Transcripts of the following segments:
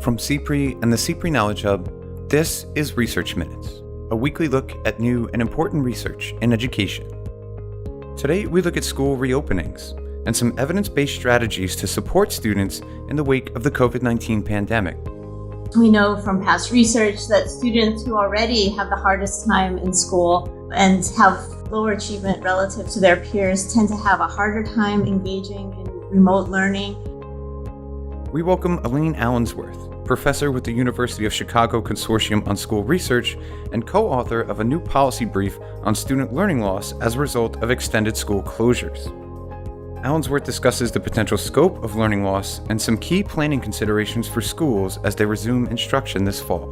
From CPRE and the CPRE Knowledge Hub, this is Research Minutes, a weekly look at new and important research in education. Today, we look at school reopenings and some evidence-based strategies to support students in the wake of the COVID-19 pandemic. We know from past research that students who already have the hardest time in school and have lower achievement relative to their peers tend to have a harder time engaging in remote learning. We welcome Elaine Allensworth, professor with the University of Chicago Consortium on School Research and co-author of a new policy brief on student learning loss as a result of extended school closures. Allensworth discusses the potential scope of learning loss and some key planning considerations for schools as they resume instruction this fall.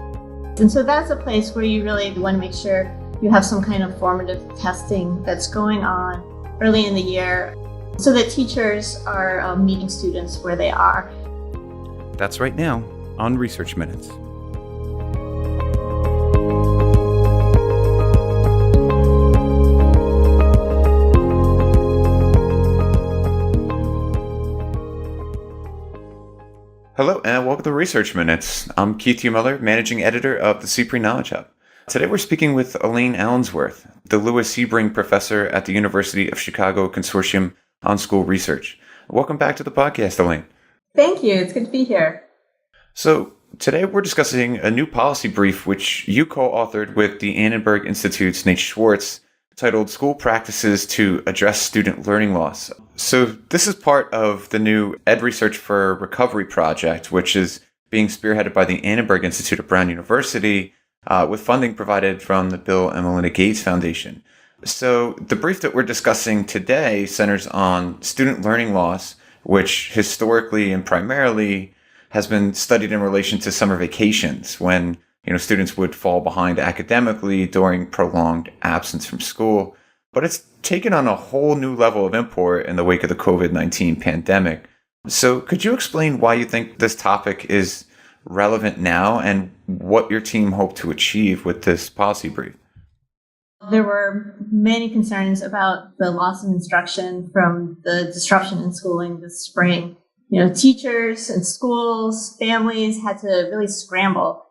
And so that's a place where you really want to make sure you have some kind of formative testing that's going on early in the year so that teachers are meeting students where they are. That's right now on Research Minutes. Hello and welcome to Research Minutes. I'm Keith U. Miller, Managing Editor of the CPRE Knowledge Hub. Today we're speaking with Elaine Allensworth, the Lewis Sebring Professor at the University of Chicago Consortium on School Research. Welcome back to the podcast, Elaine. Thank you. It's good to be here. So today we're discussing a new policy brief which you co-authored with the Annenberg Institute's Nate Schwartz, titled School Practices to Address Student Learning Loss. So this is part of the new Ed Research for Recovery project, which is being spearheaded by the Annenberg Institute at Brown University with funding provided from the Bill and Melinda Gates Foundation. So the brief that we're discussing today centers on student learning loss, which historically and primarily has been studied in relation to summer vacations when students would fall behind academically during prolonged absence from school. But it's taken on a whole new level of import in the wake of the COVID-19 pandemic. So could you explain why you think this topic is relevant now and what your team hoped to achieve with this policy brief? There were many concerns about the loss of instruction from the disruption in schooling this spring. Teachers and schools, families had to really scramble.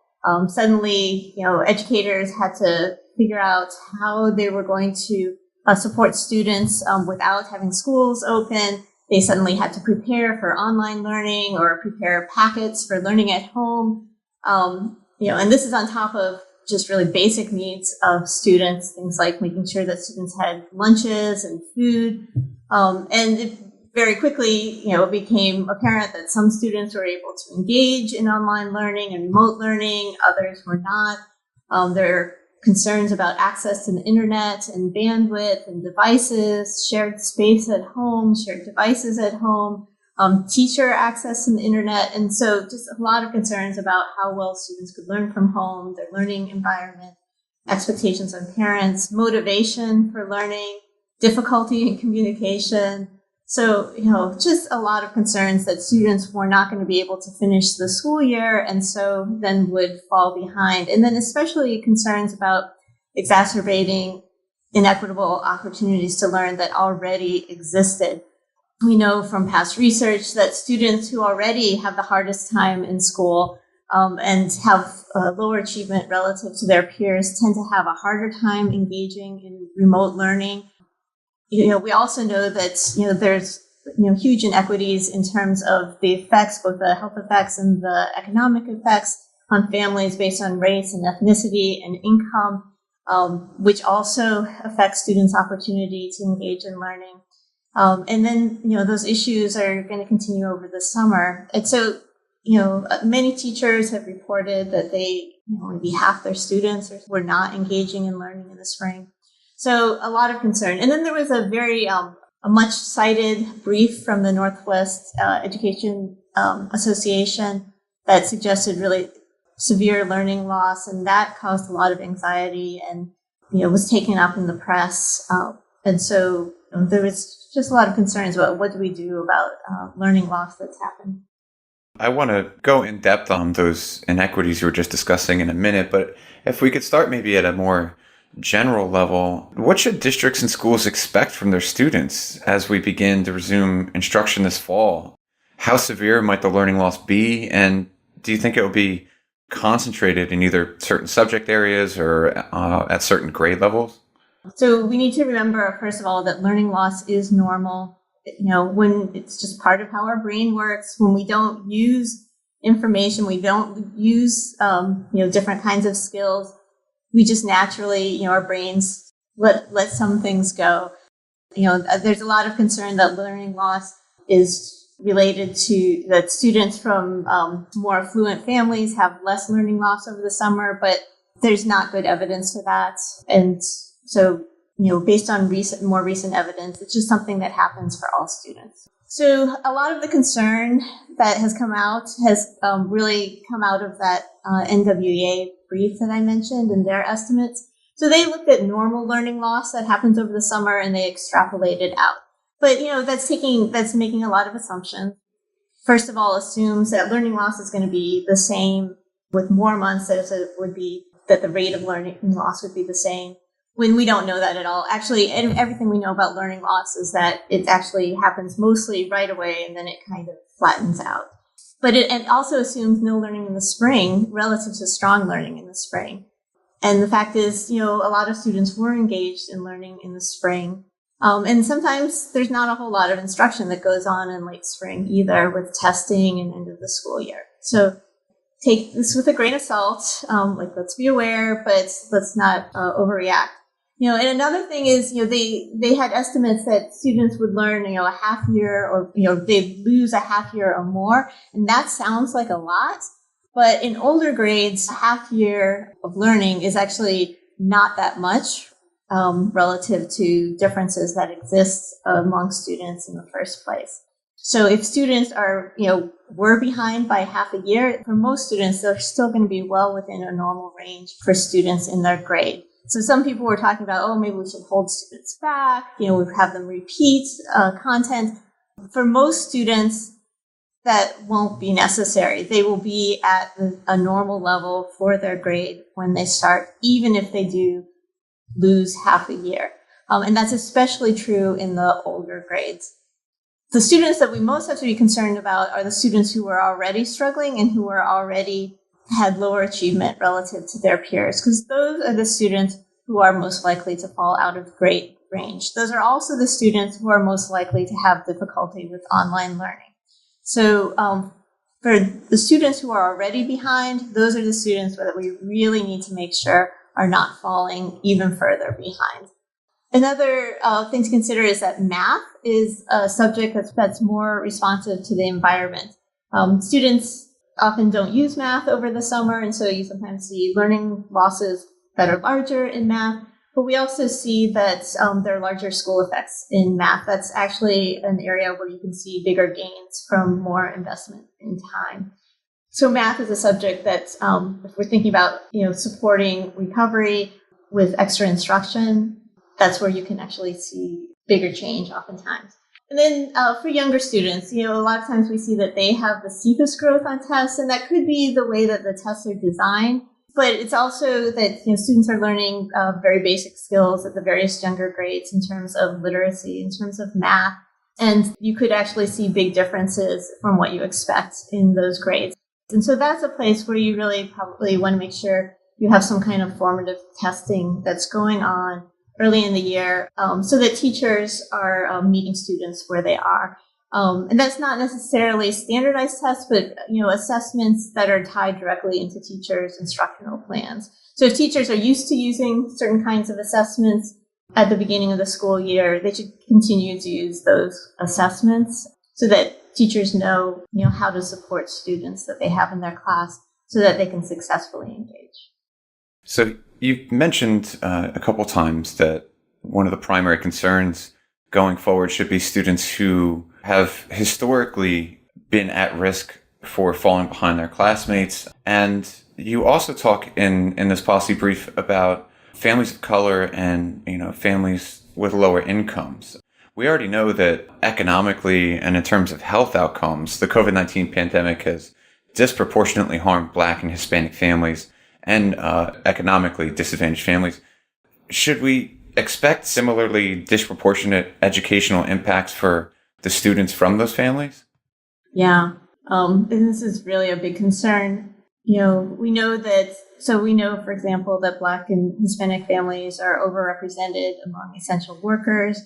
Suddenly, educators had to figure out how they were going to support students without having schools open. They suddenly had to prepare for online learning or prepare packets for learning at home. And this is on top of just really basic needs of students, things like making sure that students had lunches and food. And it very quickly, it became apparent that some students were able to engage in online learning and remote learning, others were not. There are concerns about access to the internet and bandwidth and devices, shared space at home, shared devices at home, teacher access to the internet. And so just a lot of concerns about how well students could learn from home, their learning environment, expectations on parents, motivation for learning, difficulty in communication. So, just a lot of concerns that students were not going to be able to finish the school year and so then would fall behind. And then especially concerns about exacerbating inequitable opportunities to learn that already existed. We know from past research that students who already have the hardest time in school and have lower achievement relative to their peers tend to have a harder time engaging in remote learning. We also know that, there's, huge inequities in terms of the effects, both the health effects and the economic effects on families based on race and ethnicity and income, which also affects students' opportunity to engage in learning. And then, those issues are going to continue over the summer. And so, many teachers have reported that maybe half their students were not engaging in learning in the spring. So a lot of concern. And then there was a very a much cited brief from the Northwest Education Association that suggested really severe learning loss, and that caused a lot of anxiety and was taken up in the press. And so there was just a lot of concerns about what do we do about learning loss that's happened. I want to go in depth on those inequities you were just discussing in a minute, but if we could start maybe at a more general level, what should districts and schools expect from their students as we begin to resume instruction this fall? How severe might the learning loss be? And do you think it will be concentrated in either certain subject areas or at certain grade levels? So we need to remember, first of all, that learning loss is normal. When it's just part of how our brain works, when we don't use information, we don't use, different kinds of skills, we just naturally, our brains let some things go. There's a lot of concern that learning loss is related to that students from more affluent families have less learning loss over the summer, but there's not good evidence for that. And so, based on more recent evidence, it's just something that happens for all students. So a lot of the concern that has come out has really come out of that NWEA brief that I mentioned and their estimates. So they looked at normal learning loss that happens over the summer and they extrapolated out. But, that's making a lot of assumptions. First of all, assumes that learning loss is going to be the same with more months as it would be, that the rate of learning loss would be the same, when we don't know that at all. Actually, everything we know about learning loss is that it actually happens mostly right away and then it kind of flattens out. But it also assumes no learning in the spring relative to strong learning in the spring. And the fact is, a lot of students were engaged in learning in the spring. And sometimes there's not a whole lot of instruction that goes on in late spring either, with testing and end of the school year. So take this with a grain of salt. Let's be aware, but let's not overreact. And another thing is, they had estimates that students would learn, a half year or, they'd lose a half year or more. And that sounds like a lot. But in older grades, a half year of learning is actually not that much relative to differences that exist among students in the first place. So if students are, were behind by half a year, for most students, they're still going to be well within a normal range for students in their grade. So some people were talking about, maybe we should hold students back, we have them repeat content. For most students, that won't be necessary. They will be at a normal level for their grade when they start, even if they do lose half a year. And that's especially true in the older grades. The students that we most have to be concerned about are the students who are already struggling and who are already had lower achievement relative to their peers, because those are the students who are most likely to fall out of grade range. Those are also the students who are most likely to have difficulty with online learning. So for the students who are already behind, those are the students that we really need to make sure are not falling even further behind. Another thing to consider is that math is a subject that's more responsive to the environment. Students often don't use math over the summer, and so you sometimes see learning losses that are larger in math. But we also see that there are larger school effects in math. That's actually an area where you can see bigger gains from more investment in time. So math is a subject that, if we're thinking about, supporting recovery with extra instruction, that's where you can actually see bigger change oftentimes. And then for younger students, a lot of times we see that they have the steepest growth on tests, and that could be the way that the tests are designed. But it's also that students are learning very basic skills at the various younger grades in terms of literacy, in terms of math, and you could actually see big differences from what you expect in those grades. And so that's a place where you really probably want to make sure you have some kind of formative testing that's going on early in the year, so that teachers are meeting students where they are. And that's not necessarily standardized tests, but, assessments that are tied directly into teachers' instructional plans. So if teachers are used to using certain kinds of assessments at the beginning of the school year, they should continue to use those assessments so that teachers know, how to support students that they have in their class so that they can successfully engage. So you mentioned a couple times that one of the primary concerns going forward should be students who have historically been at risk for falling behind their classmates. And you also talk in this policy brief about families of color and, families with lower incomes. We already know that economically and in terms of health outcomes, the COVID-19 pandemic has disproportionately harmed Black and Hispanic families and economically disadvantaged families. Should we expect similarly disproportionate educational impacts for the students from those families? Yeah. And this is really a big concern. We know, for example, that Black and Hispanic families are overrepresented among essential workers.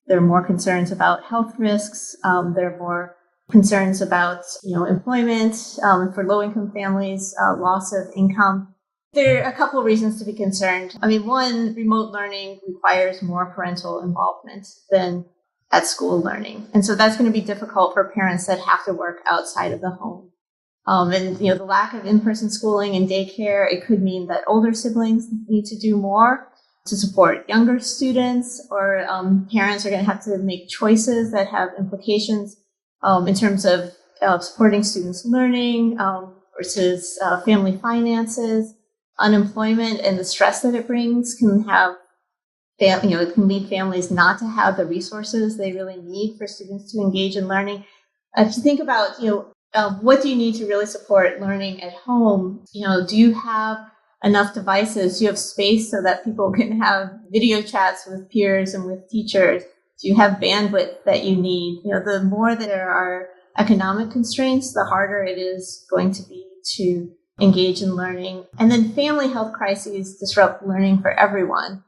There are more concerns about health risks. There are more concerns about, employment, for low-income families, loss of income. There are a couple of reasons to be concerned. One, remote learning requires more parental involvement than at school learning. And so that's going to be difficult for parents that have to work outside of the home. The lack of in-person schooling and daycare, it could mean that older siblings need to do more to support younger students, or parents are going to have to make choices that have implications in terms of supporting students' learning versus family finances. Unemployment and the stress that it brings can have, it can lead families not to have the resources they really need for students to engage in learning. If you think about, what do you need to really support learning at home? Do you have enough devices? Do you have space so that people can have video chats with peers and with teachers? Do you have bandwidth that you need? The more that there are economic constraints, the harder it is going to be to engage in learning. And then family health crises disrupt learning for everyone,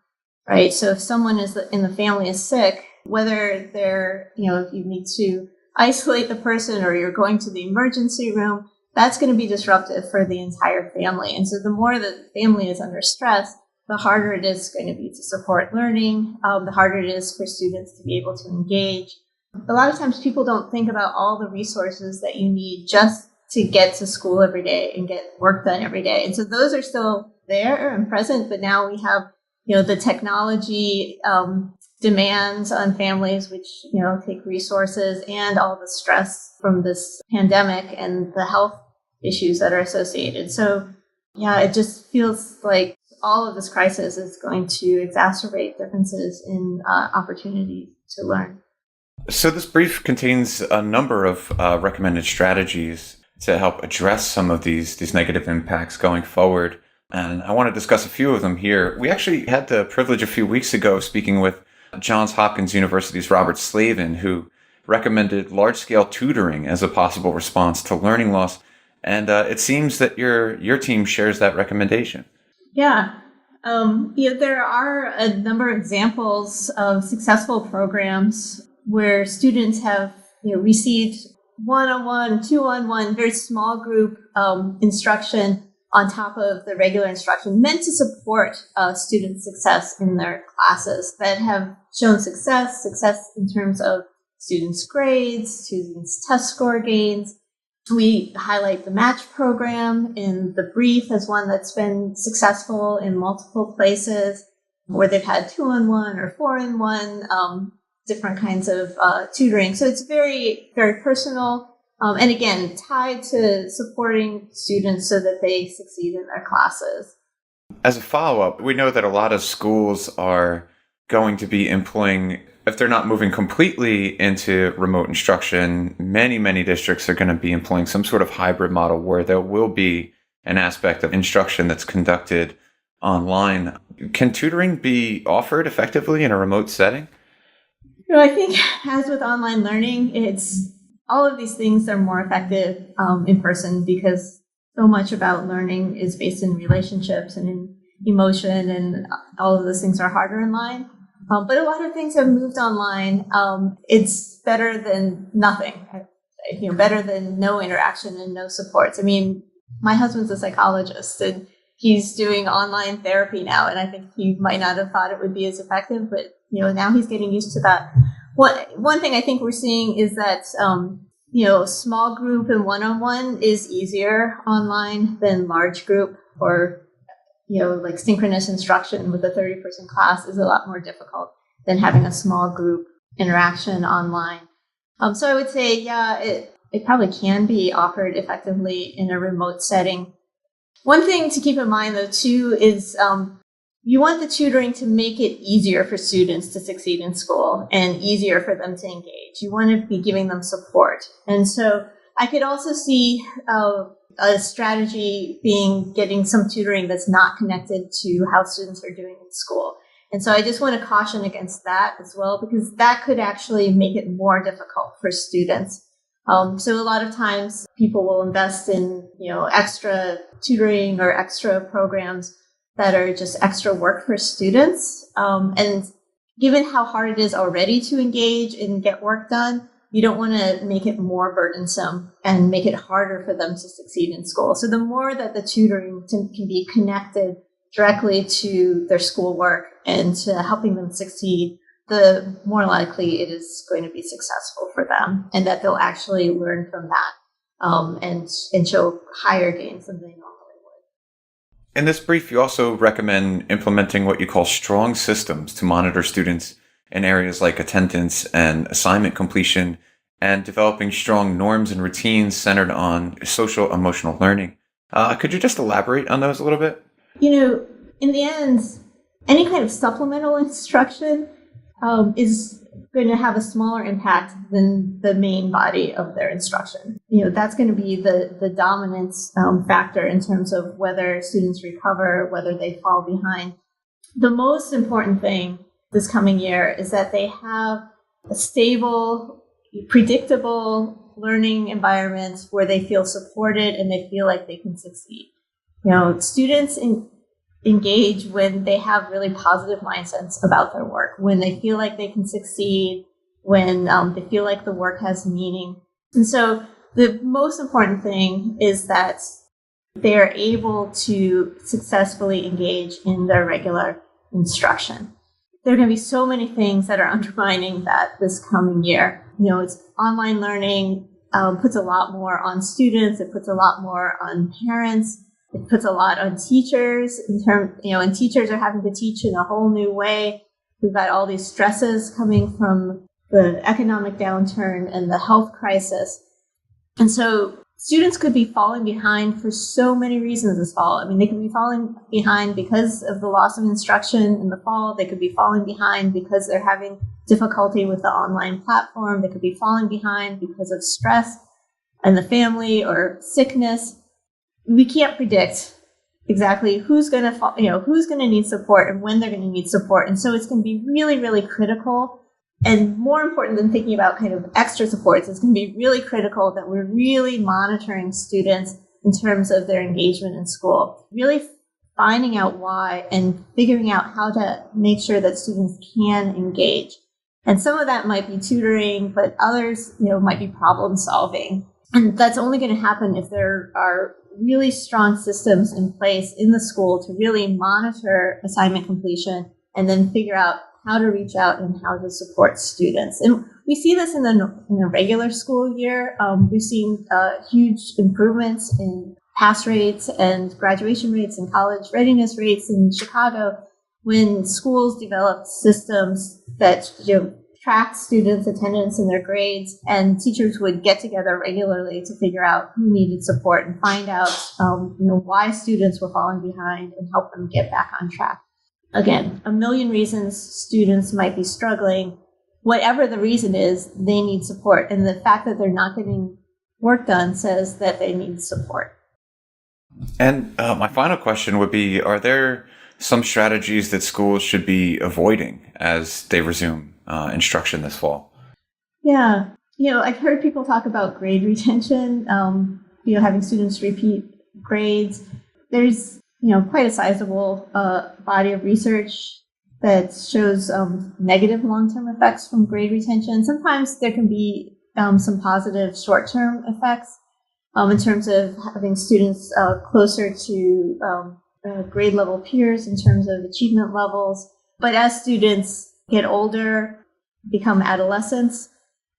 right? So if someone in the family is sick, whether they're, if you need to isolate the person or you're going to the emergency room, that's going to be disruptive for the entire family. And so the more that the family is under stress, the harder it is going to be to support learning, the harder it is for students to be able to engage. A lot of times people don't think about all the resources that you need just to get to school every day and get work done every day. And so those are still there and present, but now we have, the technology demands on families, which, take resources, and all the stress from this pandemic and the health issues that are associated. So yeah, it just feels like all of this crisis is going to exacerbate differences in opportunity to learn. So this brief contains a number of recommended strategies to help address some of these negative impacts going forward. And I want to discuss a few of them here. We actually had the privilege a few weeks ago of speaking with Johns Hopkins University's Robert Slavin, who recommended large-scale tutoring as a possible response to learning loss. And it seems that your team shares that recommendation. Yeah. There are a number of examples of successful programs where students have received one-on-one, two-on-one, very small group instruction on top of the regular instruction, meant to support student success in their classes, that have shown success in terms of students' grades, students' test score gains. We highlight the match program in the brief as one that's been successful in multiple places, where they've had 2-on-1 or 4-on-1, different kinds of tutoring. So it's very, very personal. And again, tied to supporting students so that they succeed in their classes. As a follow-up, we know that a lot of schools are going to be employing, if they're not moving completely into remote instruction, many districts are going to be employing some sort of hybrid model where there will be an aspect of instruction that's conducted online. Can tutoring be offered effectively in a remote setting? I think as with online learning, it's all of these things are more effective in person, because so much about learning is based in relationships and in emotion, and all of those things are harder online. But a lot of things have moved online. It's better than nothing, better than no interaction and no supports. My husband's a psychologist, and he's doing online therapy now, and I think he might not have thought it would be as effective, but now he's getting used to that. One thing I think we're seeing is that small group and one-on-one is easier online than large group, or like synchronous instruction with a 30-person class is a lot more difficult than having a small group interaction online. So I would say, yeah, it probably can be offered effectively in a remote setting. One thing to keep in mind, though, too, is you want the tutoring to make it easier for students to succeed in school and easier for them to engage. You want to be giving them support. And so I could also see a strategy being getting some tutoring that's not connected to how students are doing in school. And so I just want to caution against that as well, because that could actually make it more difficult for students So a lot of times people will invest in, extra tutoring or extra programs that are just extra work for students. And given how hard it is already to engage and get work done, you don't want to make it more burdensome and make it harder for them to succeed in school. So the more that the tutoring can be connected directly to their schoolwork and to helping them succeed, the more likely it is going to be successful for them, and that they'll actually learn from that and show higher gains than they normally would. In this brief, you also recommend implementing what you call strong systems to monitor students in areas like attendance and assignment completion, and developing strong norms and routines centered on social emotional learning. Could you just elaborate on those a little bit? In the end, any kind of supplemental instruction is going to have a smaller impact than the main body of their instruction. That's going to be the dominant factor in terms of whether students recover, whether they fall behind. The most important thing this coming year is that they have a stable, predictable learning environment where they feel supported and they feel like they can succeed. Students engage when they have really positive mindsets about their work, when they feel like they can succeed, when they feel like the work has meaning. And so the most important thing is that they are able to successfully engage in their regular instruction. There are going to be so many things that are undermining that this coming year. It's online learning puts a lot more on students. It puts a lot more on parents. It puts a lot on teachers and teachers are having to teach in a whole new way. We've got all these stresses coming from the economic downturn and the health crisis. And so students could be falling behind for so many reasons this fall. They could be falling behind because of the loss of instruction in the fall. They could be falling behind because they're having difficulty with the online platform. They could be falling behind because of stress in the family or sickness. We can't predict exactly who's going to need support and when they're going to need support. And so it's going to be really, really critical. And more important than thinking about kind of extra supports, it's going to be really critical that we're really monitoring students in terms of their engagement in school, really finding out why and figuring out how to make sure that students can engage. And some of that might be tutoring, but others, might be problem solving. And that's only going to happen if there are really strong systems in place in the school to really monitor assignment completion and then figure out how to reach out and how to support students. And we see this in the regular school year. We've seen huge improvements in pass rates and graduation rates and college readiness rates in Chicago when schools developed systems that tracked students' attendance and their grades, and teachers would get together regularly to figure out who needed support and find out why students were falling behind and help them get back on track. Again, a million reasons students might be struggling. Whatever the reason is, they need support. And the fact that they're not getting work done says that they need support. And my final question would be, are there some strategies that schools should be avoiding as they resume instruction this fall? Yeah. I've heard people talk about grade retention, having students repeat grades. There's quite a sizable body of research that shows negative long-term effects from grade retention. Sometimes there can be some positive short-term effects in terms of having students closer to grade level peers in terms of achievement levels. But as students get older, become adolescents,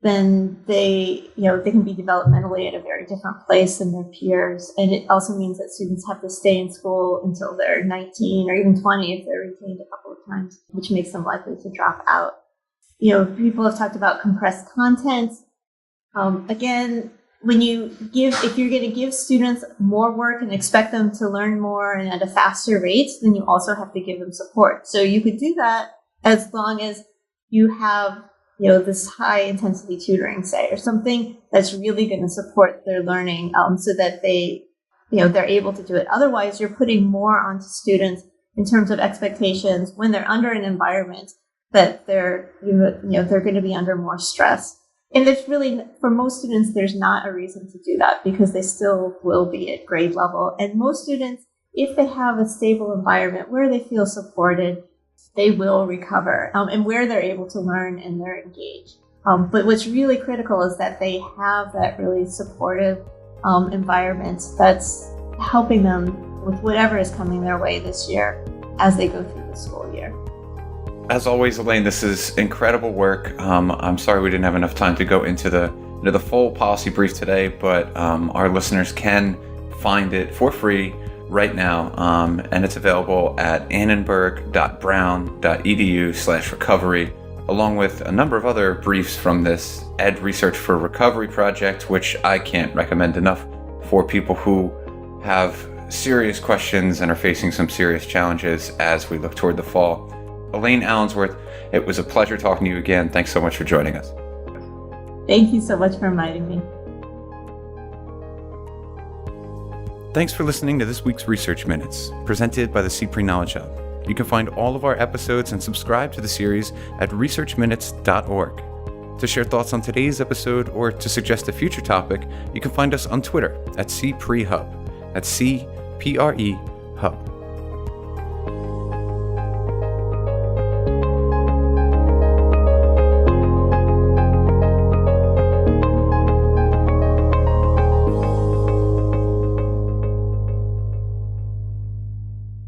then they can be developmentally at a very different place than their peers. And it also means that students have to stay in school until they're 19 or even 20 if they're retained a couple of times, which makes them likely to drop out. People have talked about compressed content. Again, if you're going to give students more work and expect them to learn more and at a faster rate, then you also have to give them support. So you could do that as long as you have this high intensity tutoring, say, or something that's really going to support their learning, so that they're able to do it. Otherwise, you're putting more onto students in terms of expectations when they're under an environment that they're going to be under more stress. And there's really, for most students, there's not a reason to do that because they still will be at grade level. And most students, if they have a stable environment where they feel supported, they will recover, and where they're able to learn and they're engaged. But what's really critical is that they have that really supportive environment that's helping them with whatever is coming their way this year as they go through the school year. As always, Elaine, this is incredible work. I'm sorry we didn't have enough time to go into the full policy brief today, but our listeners can find it for free right now, and it's available at annenberg.brown.edu/recovery, along with a number of other briefs from this Ed Research for Recovery project, which I can't recommend enough for people who have serious questions and are facing some serious challenges as we look toward the fall. Elaine Allensworth, it was a pleasure talking to you again. Thanks so much for joining us. Thank you so much for inviting me. Thanks for listening to this week's Research Minutes, presented by the CPRE Knowledge Hub. You can find all of our episodes and subscribe to the series at researchminutes.org. To share thoughts on today's episode or to suggest a future topic, you can find us on Twitter at CPRE Hub. That's CPRE